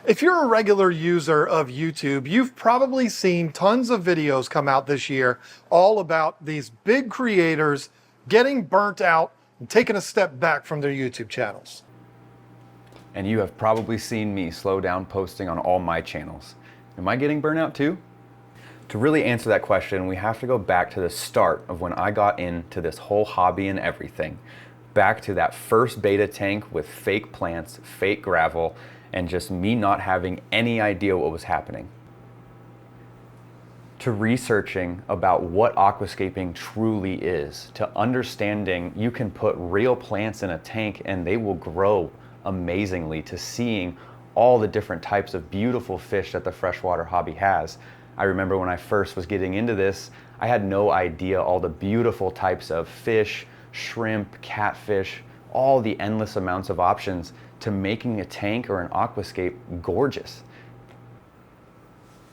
If you're a regular user of YouTube, you've probably seen tons of videos come out this year all about these big creators getting burnt out and taking a step back from their YouTube channels. And you have probably seen me slow down posting on all my channels. Am I getting burnt out too? To really answer that question, we have to go back to the start of when I got into this whole hobby and everything. Back to that first beta tank with fake plants, fake gravel, and just me not having any idea what was happening. To researching about what aquascaping truly is, to understanding you can put real plants in a tank and they will grow amazingly, to seeing all the different types of beautiful fish that the freshwater hobby has. I remember when I first was getting into this, I had no idea all the beautiful types of fish, shrimp, catfish, all the endless amounts of options to making a tank or an aquascape gorgeous.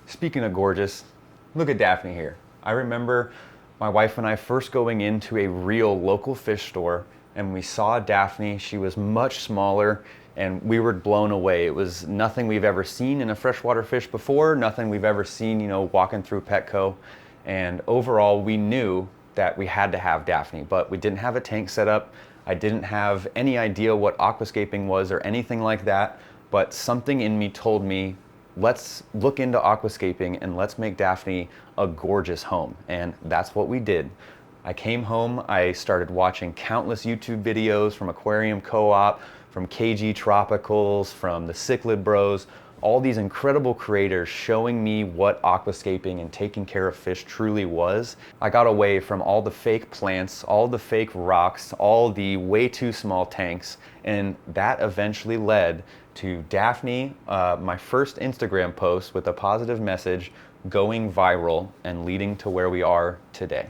Speaking of gorgeous, look at Daphne here. I remember my wife and I first going into a real local fish store, and we saw Daphne. She was much smaller and we were blown away. It was nothing we've ever seen in a freshwater fish before, nothing we've ever seen, walking through Petco. And overall, we knew that we had to have Daphne, but we didn't have a tank set up. I didn't have any idea what aquascaping was or anything like that, but something in me told me, let's look into aquascaping and let's make Daphne a gorgeous home. And that's what we did. I came home, I started watching countless YouTube videos from Aquarium Co-op, from KG Tropicals, from the Cichlid Bros, all these incredible creators showing me what aquascaping and taking care of fish truly was. I got away from all the fake plants, all the fake rocks, all the way too small tanks, and that eventually led to Daphne, my first Instagram post with a positive message, going viral and leading to where we are today.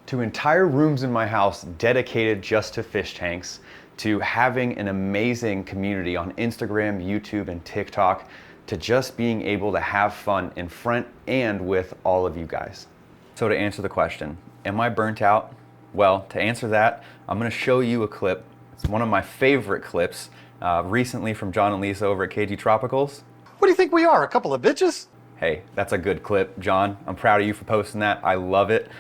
To entire rooms in my house dedicated just to fish tanks, to having an amazing community on Instagram, YouTube, and TikTok, to just being able to have fun in front and with all of you guys. So to answer the question, am I burnt out? Well, to answer that, I'm gonna show you a clip. It's one of my favorite clips recently from John and Lisa over at KG Tropicals. What do you think we are, a couple of bitches? Hey, that's a good clip, John. I'm proud of you for posting that. I love it.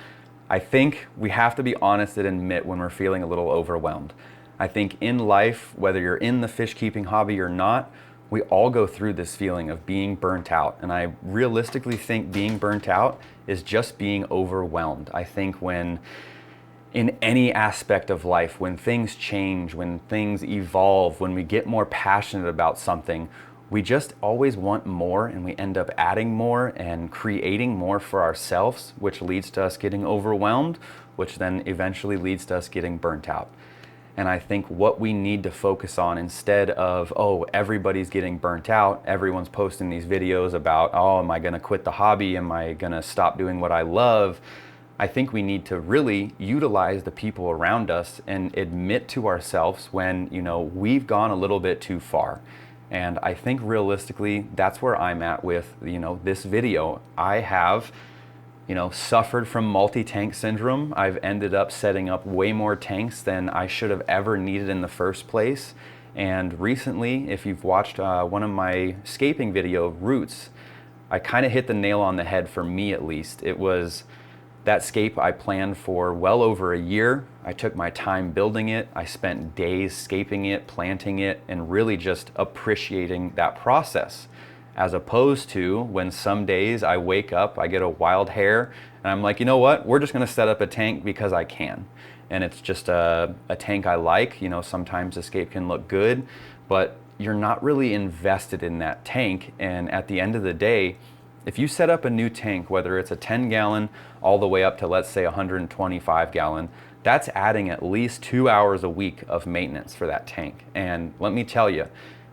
I think we have to be honest and admit when we're feeling a little overwhelmed. I think in life, whether you're in the fish keeping hobby or not, we all go through this feeling of being burnt out. And I realistically think being burnt out is just being overwhelmed. I think when in any aspect of life, when things change, when things evolve, when we get more passionate about something, we just always want more, and we end up adding more and creating more for ourselves, which leads to us getting overwhelmed, which then eventually leads to us getting burnt out. And I think what we need to focus on, instead of, oh, everybody's getting burnt out, everyone's posting these videos about, oh, am I gonna quit the hobby? Am I gonna stop doing what I love? I think we need to really utilize the people around us and admit to ourselves when, we've gone a little bit too far. And I think realistically, that's where I'm at with, this video. I have suffered from multi-tank syndrome. I've ended up setting up way more tanks than I should have ever needed in the first place. And recently, if you've watched one of my scaping video, Roots, I kind of hit the nail on the head, for me at least. It was that scape I planned for well over a year. I took my time building it. I spent days scaping it, planting it, and really just appreciating that process. As opposed to when some days I wake up, I get a wild hair, and I'm like, you know what? We're just gonna set up a tank because I can. And it's just a tank I like. Sometimes the scape can look good, but you're not really invested in that tank. And at the end of the day, if you set up a new tank, whether it's a 10-gallon all the way up to, let's say, 125-gallon, that's adding at least 2 hours a week of maintenance for that tank. And let me tell you,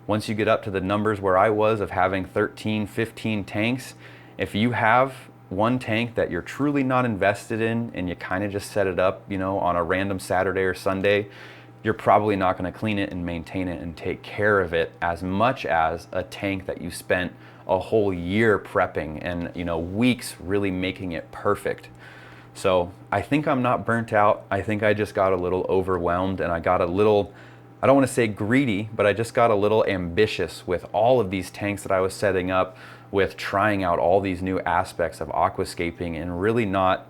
once you get up to the numbers where I was of having 13, 15 tanks, if you have one tank that you're truly not invested in and you kind of just set it up, on a random Saturday or Sunday, you're probably not going to clean it and maintain it and take care of it as much as a tank that you spent a whole year prepping and weeks really making it perfect. So I think I'm not burnt out. I think I just got a little overwhelmed, and I got a little I don't want to say greedy, but I just got a little ambitious with all of these tanks that I was setting up, with trying out all these new aspects of aquascaping and really not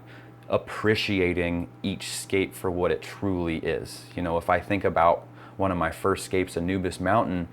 appreciating each scape for what it truly is. You know, if I think about one of my first scapes, Anubis Mountain,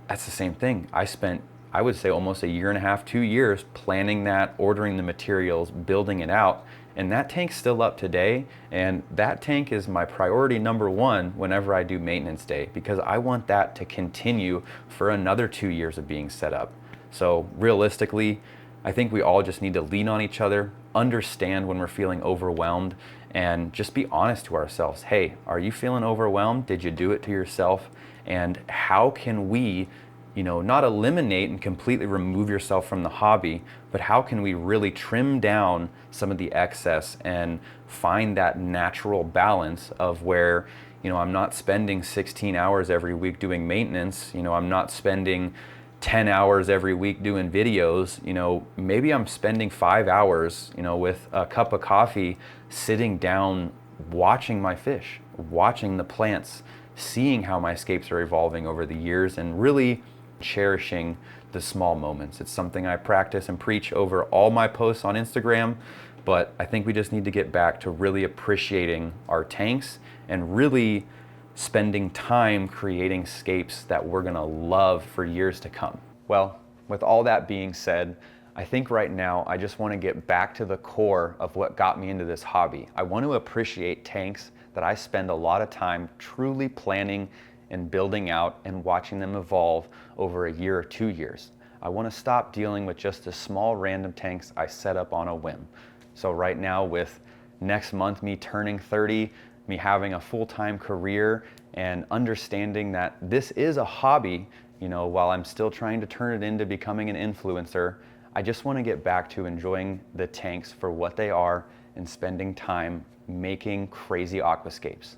that's the same thing. I spent, I would say, almost a year and a half, 2 years planning that, ordering the materials, building it out. And that tank's still up today. And that tank is my priority number one whenever I do maintenance day, because I want that to continue for another 2 years of being set up. So realistically, I think we all just need to lean on each other, understand when we're feeling overwhelmed, and just be honest to ourselves. Hey, are you feeling overwhelmed? Did you do it to yourself? And how can we, you know, not eliminate and completely remove yourself from the hobby, but how can we really trim down some of the excess and find that natural balance of where, you know, I'm not spending 16 hours every week doing maintenance, you know, I'm not spending 10 hours every week doing videos, you know, maybe I'm spending 5 hours, you know, with a cup of coffee, sitting down, watching my fish, watching the plants, seeing how my scapes are evolving over the years, and really cherishing the small moments. It's something I practice and preach over all my posts on Instagram, but I think we just need to get back to really appreciating our tanks and really spending time creating scapes that we're gonna love for years to come. Well, with all that being said, I think right now I just wanna get back to the core of what got me into this hobby. I want to appreciate tanks that I spend a lot of time truly planning and building out and watching them evolve over a year or 2 years. I wanna stop dealing with just the small random tanks I set up on a whim. So right now, with next month me turning 30, me having a full-time career, and understanding that this is a hobby, you know, while I'm still trying to turn it into becoming an influencer, I just want to get back to enjoying the tanks for what they are and spending time making crazy aquascapes.